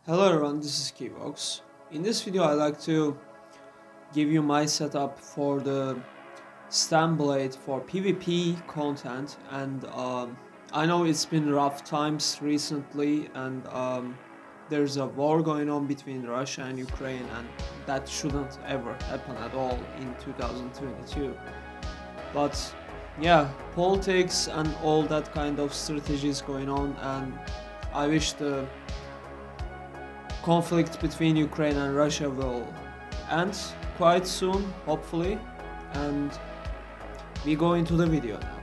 Hello everyone, this is Qiuvox. In this video I'd like to give you my setup for the NIGHTBLADE for PvP content, and I know it's been rough times recently, and there's a war going on between Russia and Ukraine, and that shouldn't ever happen at all in 2022. But yeah, politics and all that kind of strategies going on, and I wish the conflict between Ukraine and Russia will end quite soon, hopefully, and we go into the video now.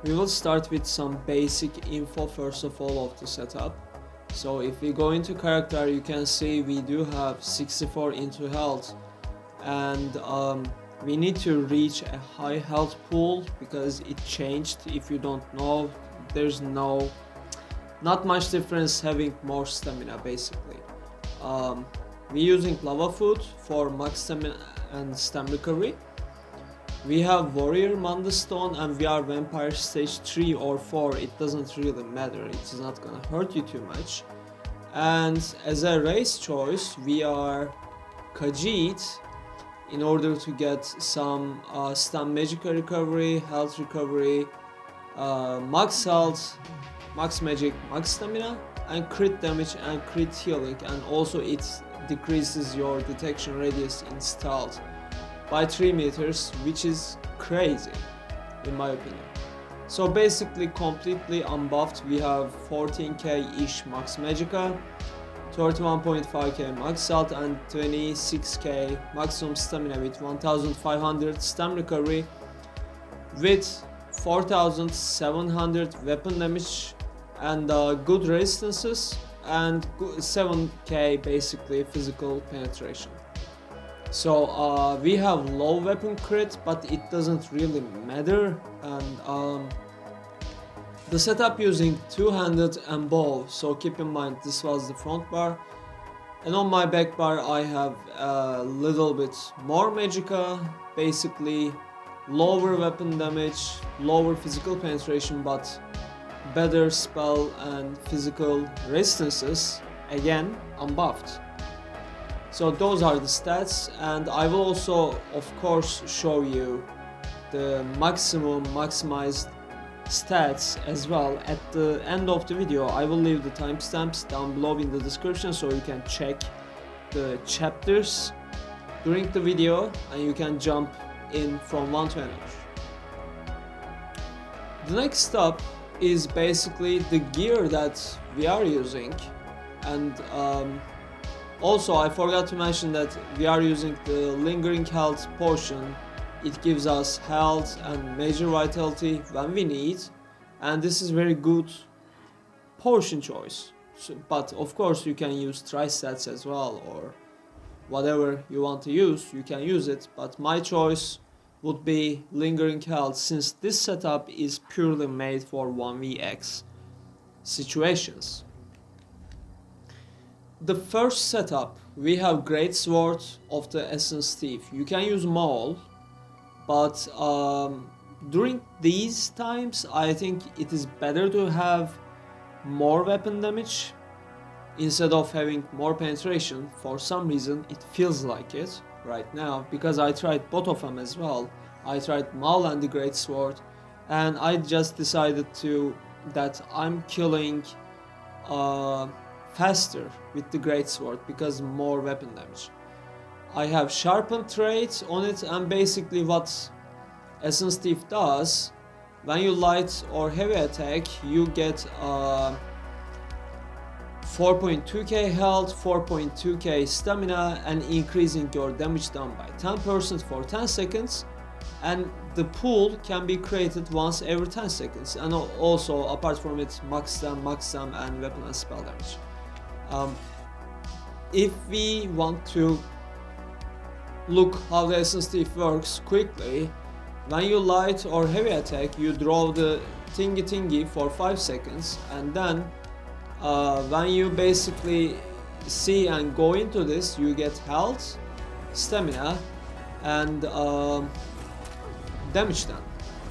We will start with some basic info first of all of the setup. So if we go into character, you can see we do have 64 into health, and we need to reach a high health pool because it changed. If you don't know, there's not much difference having more stamina basically. We're using lava food for max stamina and stam recovery. We have warrior Mundus stone and we are vampire stage 3 or 4, it doesn't really matter, it's not gonna hurt you too much. And as a race choice, we are Khajiit, in order to get some stam magical recovery, health recovery, max health, max magic, max stamina, and crit damage and crit healing, and also it decreases your detection radius in stealth by 3 meters, which is crazy in my opinion. So basically completely unbuffed, we have 14k ish max magica, 31.5k max health and 26k maximum stamina with 1500 stam recovery, with 4700 weapon damage and good resistances, and 7k basically physical penetration. So we have low weapon crit, but it doesn't really matter, and the setup using two-handed and bow, so keep in mind this was the front bar, and on my back bar I have a little bit more magica, basically lower weapon damage, lower physical penetration, but better spell and physical resistances, again unbuffed. So those are the stats, and I will also of course show you the maximized stats as well at the end of the video. I will leave the timestamps down below in the description so you can check the chapters during the video and you can jump in from one to another. The next step is basically the gear that we are using, and also I forgot to mention that we are using the lingering health potion. It gives us health and major vitality when we need, and this is very good potion choice. So, but of course you can use tri-stats as well, or whatever you want to use, you can use it, but my choice would be lingering health, since this setup is purely made for 1vx situations. The first setup, we have Great Sword of the Essence Thief. You can use Maul, but during these times I think it is better to have more weapon damage instead of having more penetration. For some reason it feels like it right now, because I tried both of them as well. I tried Maul and the Great Sword, and I just decided that I'm killing faster with the Great Sword because more weapon damage. I have sharpened trait on it, and basically what Essence Thief does, when you light or heavy attack you get 4.2k health, 4.2k stamina, and increasing your damage down by 10% for 10 seconds, and the pool can be created once every 10 seconds, and also apart from it max stam and weapon and spell damage. If we want to look how the Essence Thief works quickly, when you light or heavy attack you draw the thingy for 5 seconds, and then when you basically see and go into this you get health, stamina, and damage done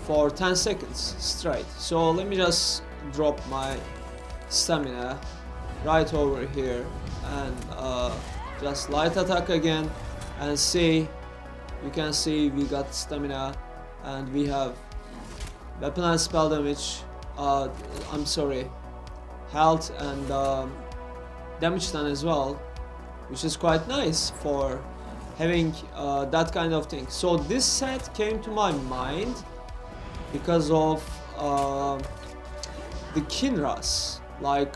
for 10 seconds straight. So let me just drop my stamina right over here and just light attack again and see. You can see we got stamina and we have weapon and spell damage, I'm sorry, health and damage done as well, which is quite nice for having that kind of thing. So this set came to my mind because of the Qiuvox, like,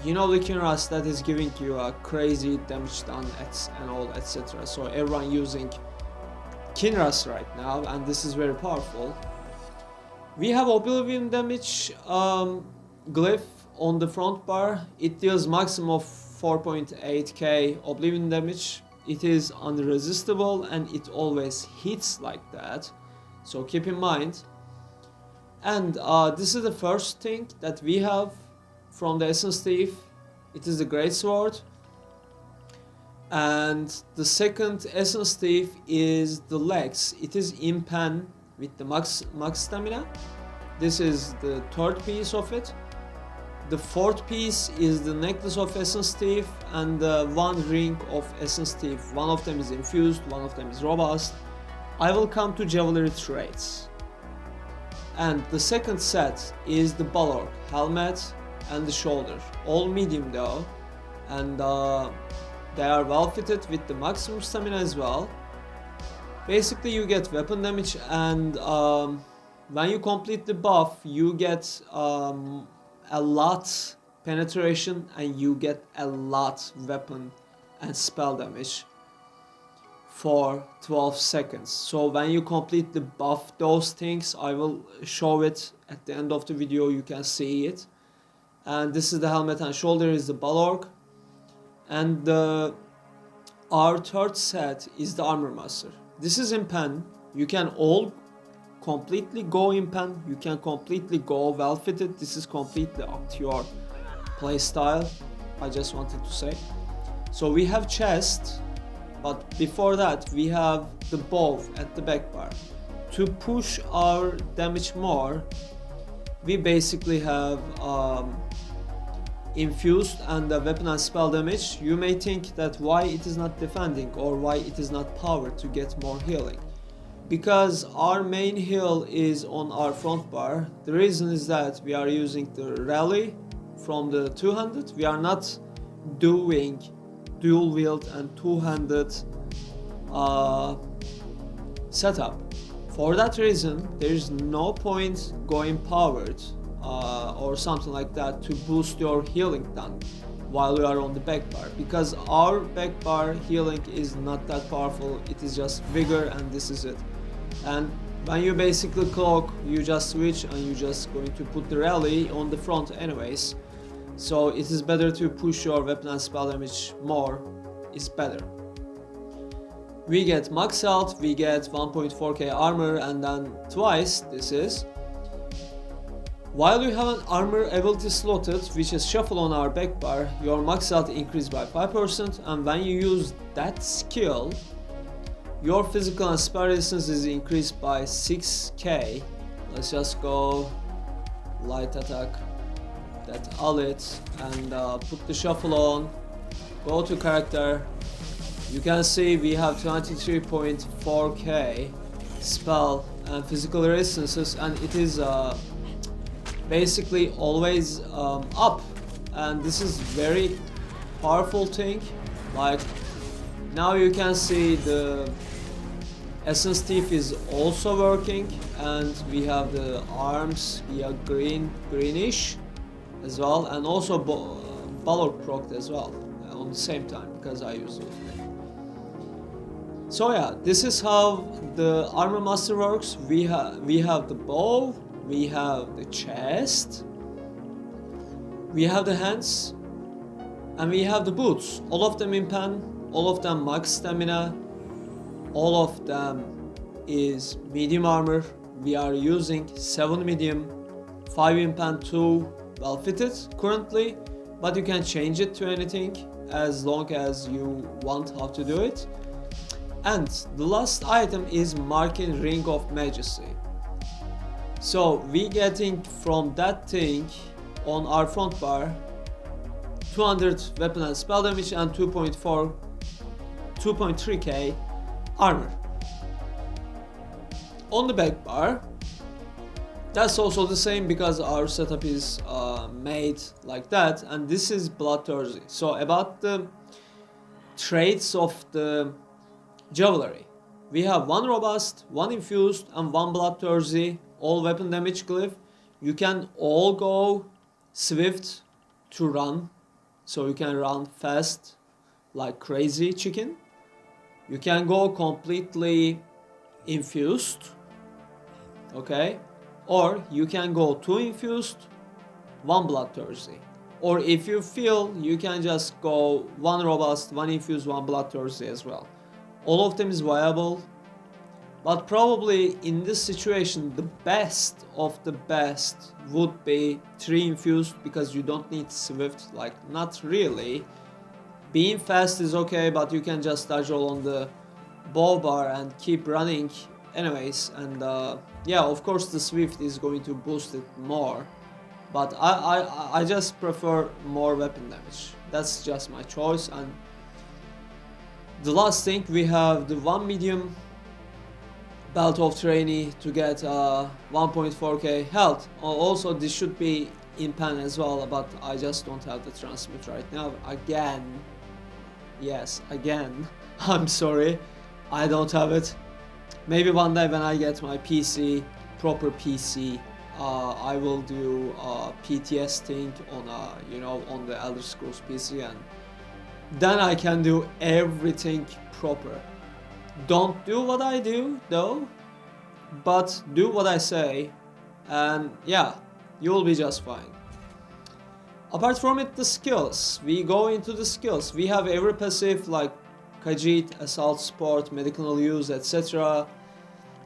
you know, the Qiuvox that is giving you a crazy damage done and all, etc. So everyone using Qiuvox right now, and this is very powerful. We have Oblivion damage glyph on the front bar. It deals maximum of 4.8k Oblivion damage. It is unresistible and it always hits like that, so keep in mind. And this is the first thing that we have from the Essence Thief. It is the Great Sword. And the second Essence Thief is the legs. It is impan with the max stamina. This is the third piece of it. The fourth piece is the necklace of Essence Thief and the one ring of Essence Thief. One of them is infused, one of them is robust. I will come to Javelry traits. And the second set is the Balorg helmet and the shoulder, all medium though, and they are well fitted with the maximum stamina as well. Basically you get weapon damage, and when you complete the buff you get a lot penetration and you get a lot weapon and spell damage for 12 seconds. So when you complete the buff those things, I will show it at the end of the video, you can see it. And this is the helmet and shoulder is the Balorg. And our third set is the Armor Master. This is in pen. You can all completely go in pen. You can completely go well fitted. This is completely up to your play style, I just wanted to say. So we have chest, but before that we have the bow at the back bar. To push our damage more, we basically have infused and the weapon and spell damage. You may think that why it is not defending or why it is not powered to get more healing. Because our main heal is on our front bar. The reason is that we are using the rally from the two-handed. We are not doing dual wield and two-handed setup. For that reason, there is no point going powered or something like that to boost your healing done while you are on the back bar, because our back bar healing is not that powerful. It is just vigor and this is it. And when you basically cloak, you just switch and you just going to put the rally on the front anyways. So it is better to push your weapon and spell damage more, is better. We get max health, we get 1.4k armor, and then twice this is. While you have an armor ability slotted, which is shuffle on our back bar, your max health increased by 5%, and when you use that skill, your physical and spell resistance is increased by 6k. Let's just go light attack, that Alit, and put the shuffle on, go to character. You can see we have 23.4k spell and physical resistances, and it is basically always up, and this is very powerful thing. Like now you can see the Essence Thief is also working, and we have the arms, we are greenish as well, and also Balorg procced as well on the same time because I use it. So yeah, this is how the Armor Master works. We have the bow, we have the chest, we have the hands, and we have the boots. All of them in pen, all of them max stamina, all of them is medium armor. We are using 7 medium, 5 in pen, 2 well fitted currently, but you can change it to anything as long as you want how to do it. And the last item is Marking Ring of Majesty. So we getting from that thing on our front bar 200 weapon and spell damage and 2.3k armor. On the back bar, that's also the same because our setup is made like that, and this is bloodthirsty. So about the traits of the jewelry, we have one robust, one infused, and one bloodthirsty, all weapon damage glyph. You can all go swift to run, so you can run fast like crazy chicken. You can go completely infused, okay, or you can go 2 infused, 1 bloodthirsty, or if you feel, you can just go 1 robust, 1 infused, 1 bloodthirsty as well. All of them is viable, but probably in this situation the best of the best would be 3 infused, because you don't need swift, like not really. Being fast is okay, but you can just dodge roll on the bow bar and keep running anyways, and yeah, of course the swift is going to boost it more, but I just prefer more weapon damage. That's just my choice. And the last thing, we have the 1 medium belt of trainee to get 1.4k health. Also this should be in pen as well, but I just don't have the transmit right now. Again, yes, again, I'm sorry, I don't have it. Maybe one day when I get my PC, proper PC, I will do a PTS thing on you know, on the Elder Scrolls PC, and then I can do everything proper. Don't do what I do though, but do what I say, and yeah, you will be just fine. Apart from it, the skills, we go into the skills. We have every passive like Khajiit, Assault, Sport, Medicinal Use, etc.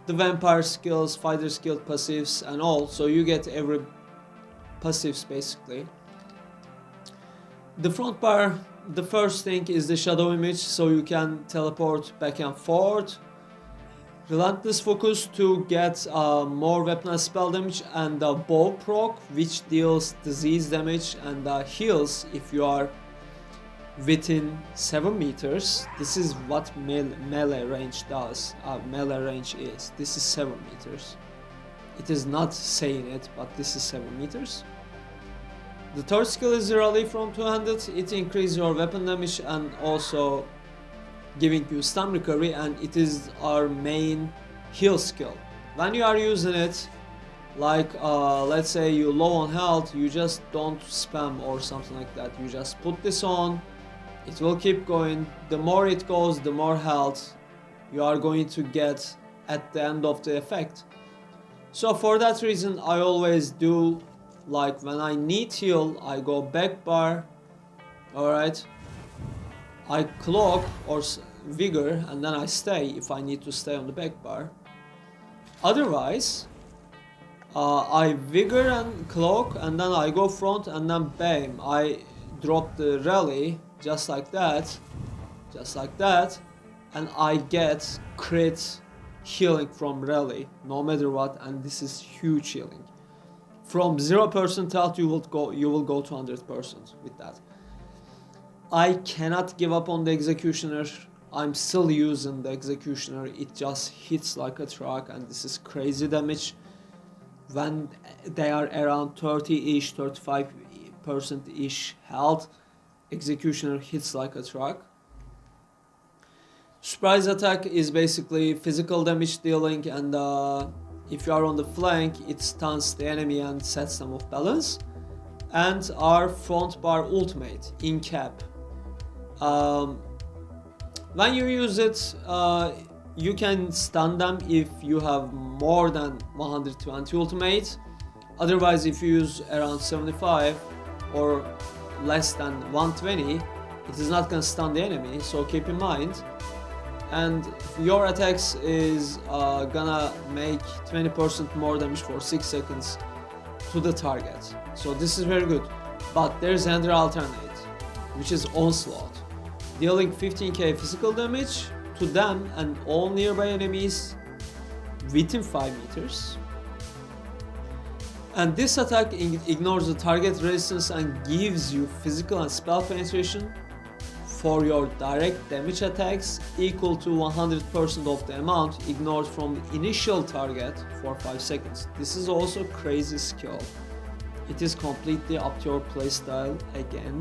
The Vampire skills, Fighter skill passives and all, so you get every passives basically. The front bar, the first thing is the shadow image, so you can teleport back and forth. Relentless focus to get more weapon and spell damage, and the bow proc, which deals disease damage and heals if you are within 7 meters. This is what melee range does. Melee range is. This is 7 meters. It is not saying it, but this is 7 meters. The third skill is rally from 200. It increases your weapon damage and also giving you stun recovery, and it is our main heal skill. When you are using it, like let's say you low on health, you just don't spam or something like that. You just put this on, it will keep going. The more it goes, the more health you are going to get at the end of the effect. So for that reason, I always do, like when I need heal, I go back bar, alright, I cloak or vigor, and then I stay if I need to stay on the back bar. Otherwise, I vigor and cloak, and then I go front, and then bam, I drop the rally, just like that, and I get crit healing from rally, no matter what, and this is huge healing. From 0% health, you will go to 100% with that. I cannot give up on the executioner. I'm still using the executioner. It just hits like a truck, and this is crazy damage. When they are around 30-ish, 35%-ish health, executioner hits like a truck. Surprise attack is basically physical damage dealing, and if you are on the flank, it stuns the enemy and sets them off balance. And our front bar ultimate in cap. When you use it, you can stun them if you have more than 120 ultimate. Otherwise, if you use around 75 or less than 120, it is not gonna stun the enemy, so keep in mind. And your attacks is gonna make 20% more damage for 6 seconds to the target. So this is very good. But there's another alternate, which is Onslaught, dealing 15k physical damage to them and all nearby enemies within 5 meters. And this attack ignores the target resistance and gives you physical and spell penetration for your direct damage attacks equal to 100% of the amount ignored from the initial target for 5 seconds. This is also crazy skill. It is completely up to your playstyle again.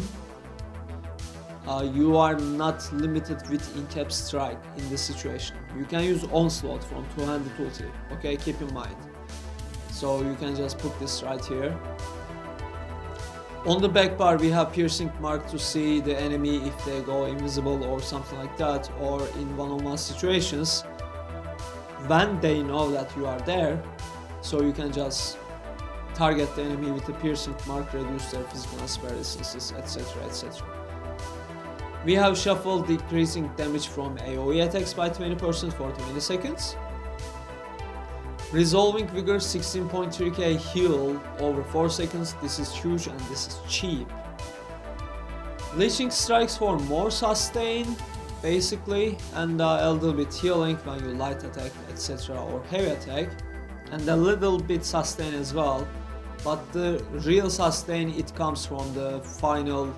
You are not limited with in-cap strike in this situation. You can use onslaught from two-handed ulti, okay, keep in mind. So you can just put this right here. On the back bar we have piercing mark to see the enemy if they go invisible or something like that, or in one-on-one situations when they know that you are there, so you can just target the enemy with a piercing mark, reduce their physical and spell resistances, etc, etc. We have shuffle, decreasing damage from AoE attacks by 20% for 20 seconds. Resolving Vigor, 16.3k heal over 4 seconds. This is huge and this is cheap. Leeching strikes for more sustain basically, and a little bit healing when you light attack, etc, or heavy attack, and a little bit sustain as well, but the real sustain, it comes from the final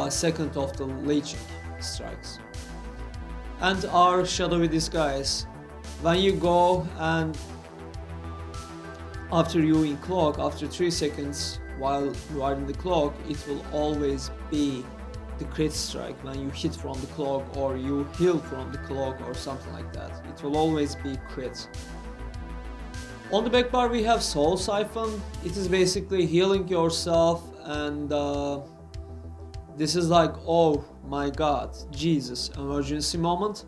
second of the leeching strikes. And our shadowy disguise, when you go and after you in cloak, after 3 seconds while you are in the cloak, it will always be the crit strike when you hit from the cloak or you heal from the cloak or something like that. It will always be crit. On the back bar we have Soul Siphon. It is basically healing yourself, and this is like, oh my god, Jesus, emergency moment.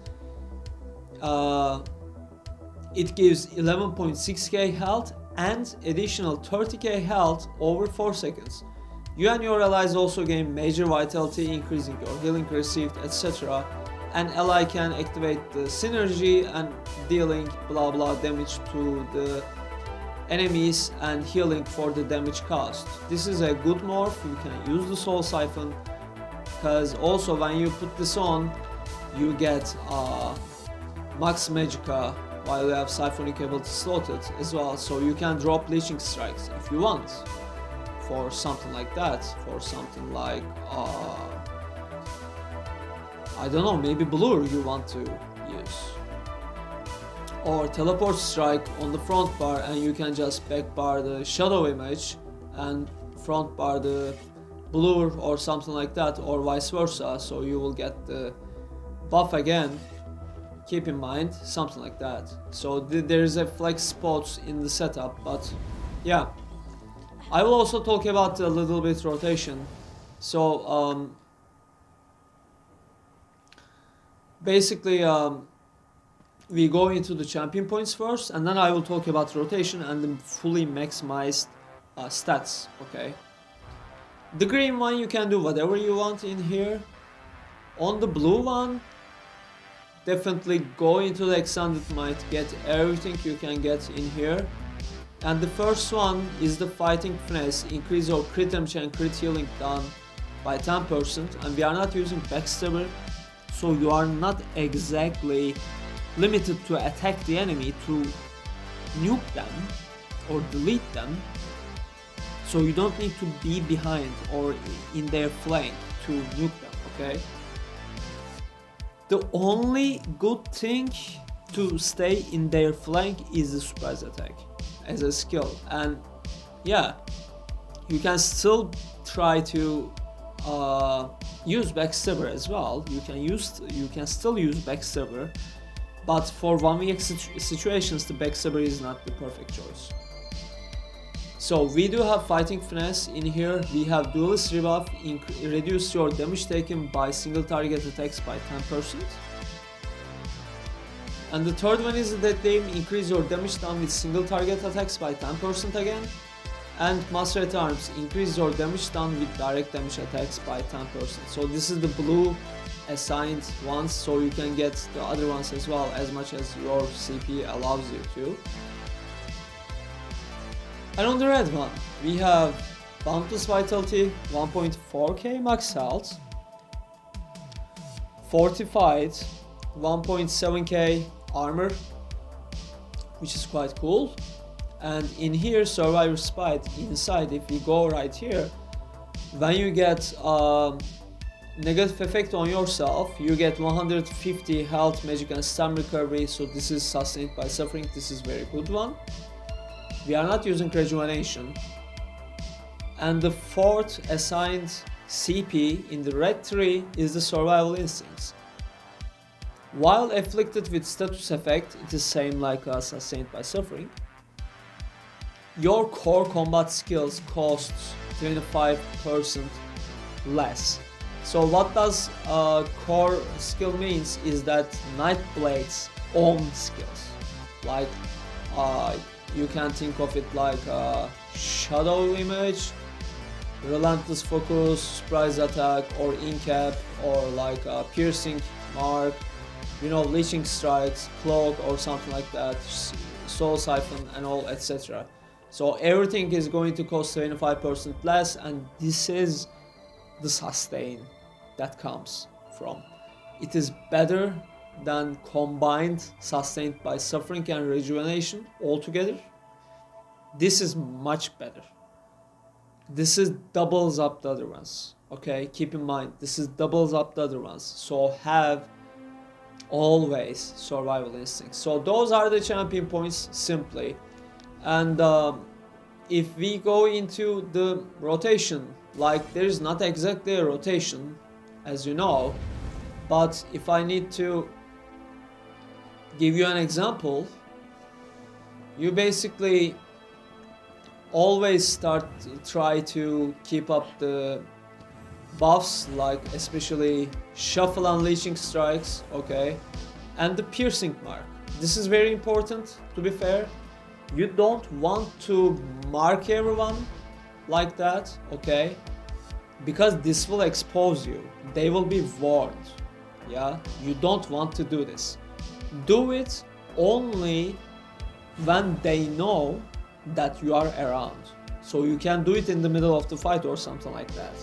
It gives 11.6k health and additional 30k health over 4 seconds. You and your allies also gain major vitality, increasing your healing received, etc. An ally can activate the synergy and dealing blah blah damage to the enemies and healing for the damage cost. This is a good morph. You can use the Soul Siphon, because also when you put this on you get Max Magicka while you have Siphonic ability slotted as well, so you can drop Leeching Strikes if you want for something like that, for something like I don't know, maybe Blur you want to use, or Teleport Strike on the front bar, and you can just back bar the Shadow Image and front bar the Blur or something like that, or vice versa, so you will get the buff again. Keep in mind, something like that. So there is a flex spots in the setup, but yeah. I will also talk about a little bit rotation. So basically we go into the champion points first, and then I will talk about rotation and the fully maximized stats, okay? The green one, you can do whatever you want in here. On the blue one, definitely go into the extended might, get everything you can get in here. And the first one is the fighting finesse, increase your crit damage and crit healing done by 10%, and we are not using backstabber, so you are not exactly limited to attack the enemy to nuke them or delete them, so you don't need to be behind or in their flank to nuke them, okay? The only good thing to stay in their flank is the surprise attack as a skill, and yeah, you can still try to use backstabber as well. You can still use backstabber, but for 1v situations the backstabber is not the perfect choice. So we do have fighting finesse in here. We have duelist rebuff, reduce your damage taken by single target attacks by 10%. And the third one is the dead aim, increase your damage done with single target attacks by 10% again. And Master at Arms, increase your damage done with direct damage attacks by 10%. So this is the blue assigned ones, so you can get the other ones as well as much as your CP allows you to. And on the red one, we have Boundless Vitality, 1.4k max health, Fortified, 1.7k armor, which is quite cool, And in here, Survivor Spite, inside, if we go right here, when you get negative effect on yourself, you get 150 health, magic and stam recovery. So this is sustained by suffering. This is very good one. We are not using rejuvenation. And the fourth assigned CP in the red tree is the survival instincts. While afflicted with status effect, it is same like sustained by suffering. Your core combat skills costs 25% less. So what does core skill means is that NIGHTBLADE's own skills. Like you can think of it like shadow image, relentless focus, surprise attack, or incap, or like piercing mark, you know, leeching strikes, cloak, or something like that, soul siphon and all, etc. So everything is going to cost 25% less, and this is the sustain that comes from. It is better than combined sustained by suffering and rejuvenation altogether. This is much better. This is doubles up the other ones. Okay, keep in mind, this is doubles up the other ones. So have always survival instincts. So those are the champion points simply. And if we go into the rotation, like there is not exactly a rotation, as you know, but if I need to give you an example, you basically always try to keep up the buffs, like especially shuffle and leeching strikes, okay, and the piercing mark. This is very important, to be fair. You don't want to mark everyone like that, okay, because this will expose you. They will be warned. Yeah, you don't want to do this. Do it only when they know that you are around. So you can do it in the middle of the fight or something like that,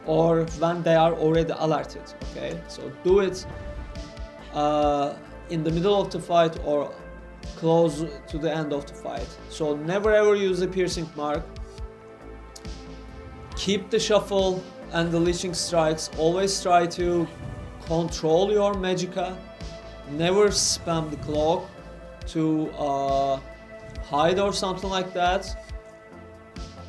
or when they are already alerted. Okay, so do it in the middle of the fight or close to the end of the fight. So never ever use a piercing mark. Keep the shuffle and the leeching strikes. Always try to control your magicka. Never spam the cloak to hide or something like that.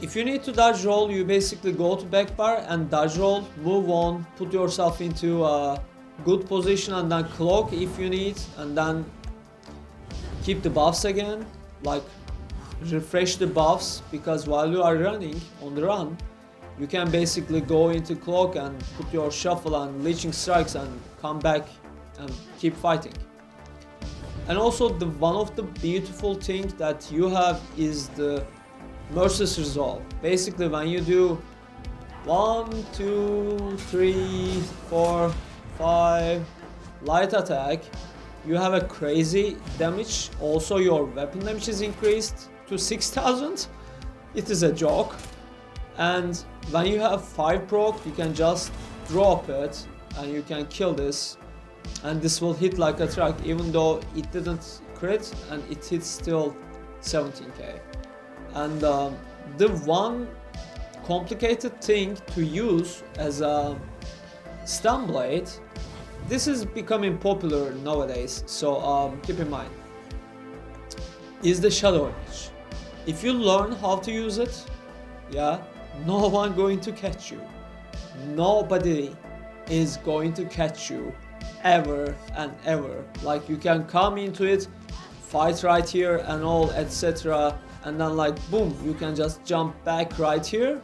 If you need to dodge roll, you basically go to back bar and dodge roll, move on, put yourself into a good position, and then cloak if you need, and then keep the buffs again, like refresh the buffs, because while you are running on the run, you can basically go into cloak and put your shuffle and leeching strikes and come back and keep fighting. And also one of the beautiful things that you have is the Merciless Resolve. Basically when you do 1, 2, 3, 4, 5 light attack, you have a crazy damage. Also your weapon damage is increased to 6000. It is a joke. And when you have 5 proc, you can just drop it and you can kill this, and this will hit like a truck, even though it didn't crit, and it hits still 17k. And the one complicated thing to use as a stun blade, this is becoming popular nowadays, so keep in mind, is the shadow image. If you learn how to use it, yeah, no one going to catch you. Nobody is going to catch you ever and ever. Like you can come into it, fight right here and all, etc., and then like boom, you can just jump back right here,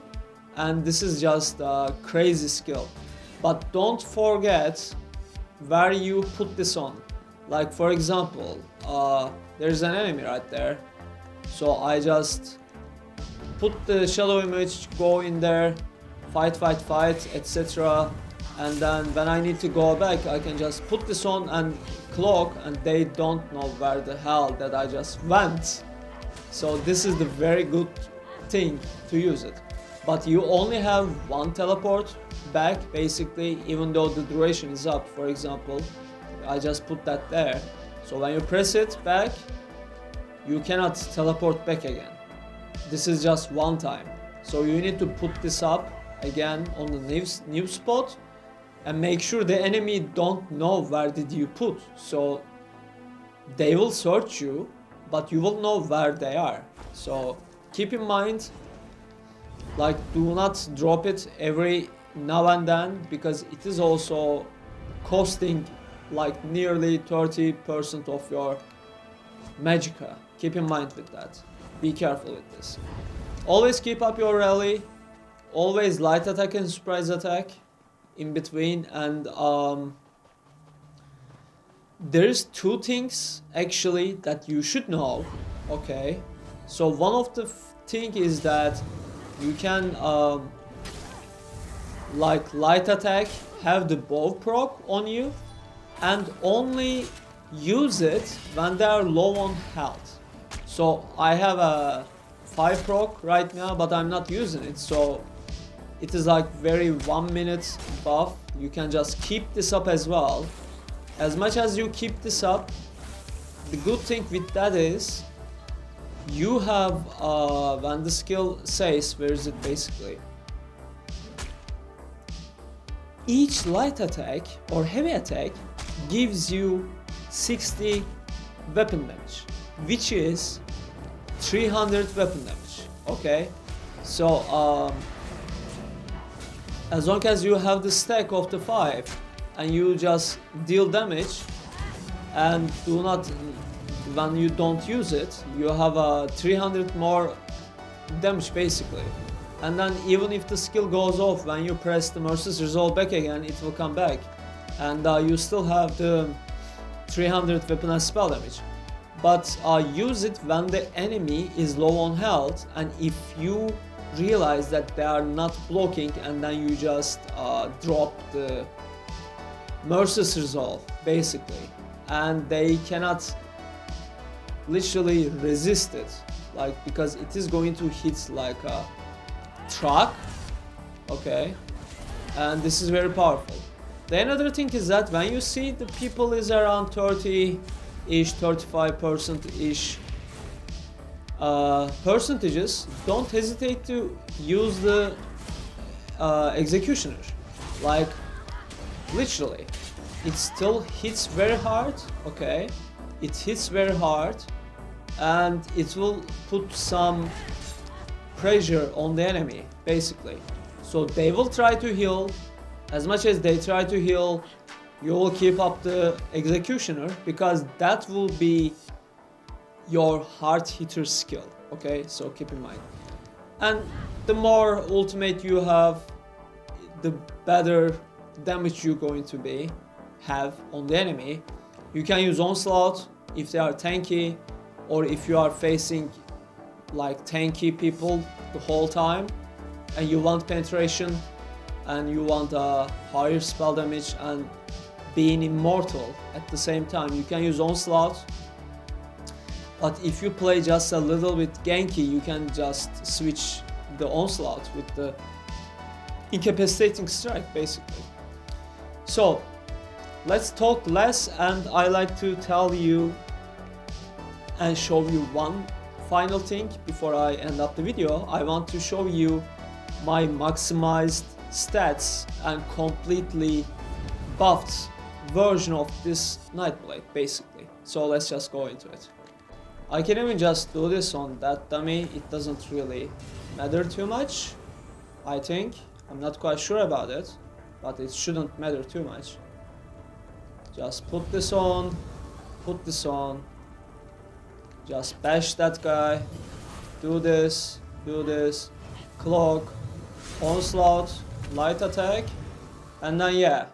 and this is just a crazy skill. But don't forget where you put this on. Like for example, there's an enemy right there, so I just put the shadow image, go in there, fight, etc. And then when I need to go back, I can just put this on and cloak, and they don't know where the hell that I just went. So this is the very good thing to use it. But you only have one teleport back basically, even though the duration is up. For example, I just put that there. So when you press it back, you cannot teleport back again. This is just one time. So you need to put this up again on the new spot and make sure the enemy don't know where did you put. So they will search you, but you will know where they are. So keep in mind, like, do not drop it every now and then, because it is also costing like nearly 30% of your magicka. Keep in mind with that. Be careful with this. Always keep up your rally. Always light attack and surprise attack in between. And there's two things actually that you should know. Okay, so one of the thing is that you can like light attack, have the bow proc on you, and only use it when they are low on health. So I have a 5 proc right now, but I'm not using it, so it is like very 1 minute buff. You can just keep this up as well. As much as you keep this up, the good thing with that is you have when the skill says, where is it basically, each light attack or heavy attack gives you 60 weapon damage, which is 300 weapon damage. Okay, so as long as you have the stack of the 5 and you just deal damage and do not, when you don't use it, you have a 300 more damage basically. And then even if the skill goes off, when you press the Mercy's Resolve back again, it will come back, and you still have the 300 weapon and spell damage. But use it when the enemy is low on health, and if you realize that they are not blocking, and then you just drop the Mercy's Resolve basically, and they cannot literally resist it, like, because it is going to hit like a truck. Okay, and this is very powerful. The another thing is that when you see the people is around 30-ish, 35%-ish percentages, don't hesitate to use the executioner. Like, literally, it still hits very hard. Okay, it hits very hard, and it will put some pressure on the enemy basically. So they will try to heal. As much as they try to heal, you will keep up the executioner, because that will be your hard hitter skill. Okay, so keep in mind. And the more ultimate you have, the better damage you're going to have on the enemy. You can use onslaught if they are tanky, or if you are facing like tanky people the whole time and you want penetration and you want a higher spell damage and being immortal at the same time, you can use onslaught. But if you play just a little bit ganky, you can just switch the onslaught with the incapacitating strike basically. So let's talk less, and I like to tell you and show you one final thing before I end up the video. I want to show you my maximized stats and completely buffed version of this NIGHTBLADE basically. So let's just go into it. I can even just do this on that dummy. It doesn't really matter too much, I think. I'm not quite sure about it, but it shouldn't matter too much. Just put this on, just bash that guy, do this, cloak, onslaught, light attack, and then yeah,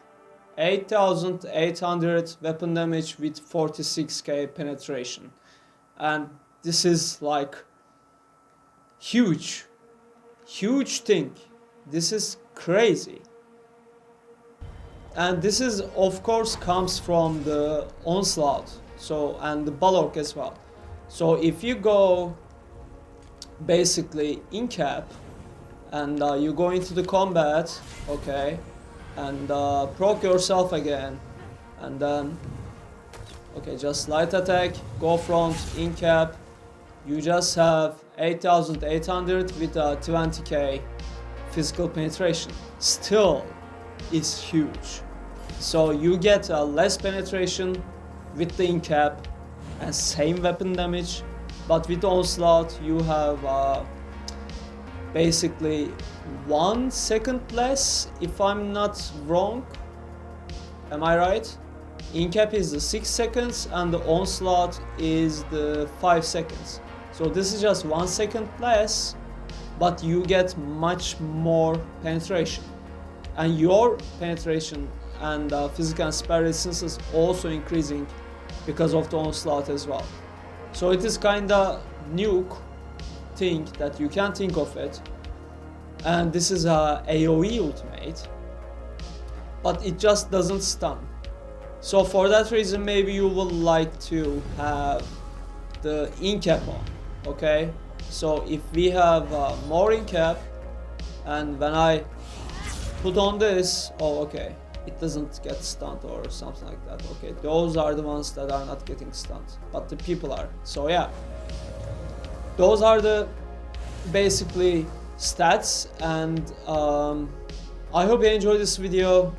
8,800 weapon damage with 46k penetration. And this is like huge thing. This is crazy. And this is, of course, comes from the onslaught, so, and the Balork as well. So if you go basically in cap and you go into the combat, okay, and proc yourself again, and then okay, just light attack, go front, in cap, you just have 8,800 with a 20k physical penetration. Still is huge. So you get less penetration with the in-cap and same weapon damage, but with onslaught you have basically 1 second less, if I'm not wrong. Am I right? In-cap is the 6 seconds and the onslaught is the 5 seconds. So this is just 1 second less, but you get much more penetration. And your penetration and physical and spell resistance is also increasing because of the onslaught as well. So it is kinda nuke thing that you can't think of it. And this is a AoE ultimate, but it just doesn't stun. So for that reason, maybe you would like to have the in-cap on, okay? So if we have more in-cap, and when I put on this, oh okay, it doesn't get stunned or something like that. Okay, those are the ones that are not getting stunned, but the people are. So yeah, those are the basically stats, and I hope you enjoyed this video.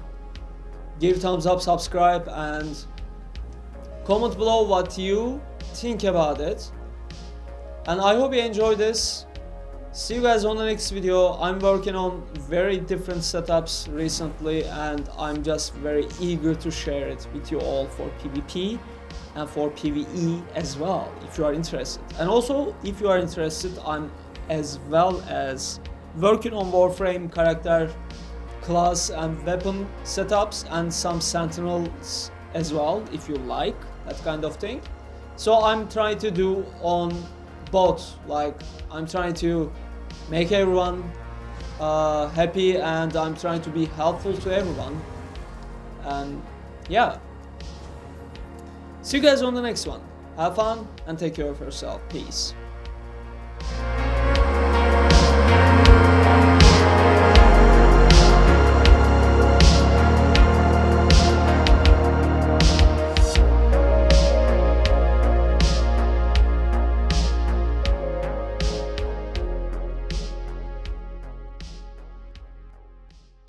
Give thumbs up, subscribe, and comment below what you think about it. And I hope you enjoyed this. See you guys on the next video. I'm working on very different setups recently, and I'm just very eager to share it with you all for PvP and for PvE as well, if you are interested. And also, if you are interested, I'm as well as working on Warframe character, class and weapon setups, and some sentinels as well, if you like that kind of thing. So I'm trying to do on both, like I'm trying to make everyone happy, and I'm trying to be helpful to everyone. And yeah, see you guys on the next one. Have fun and take care of yourself. Peace.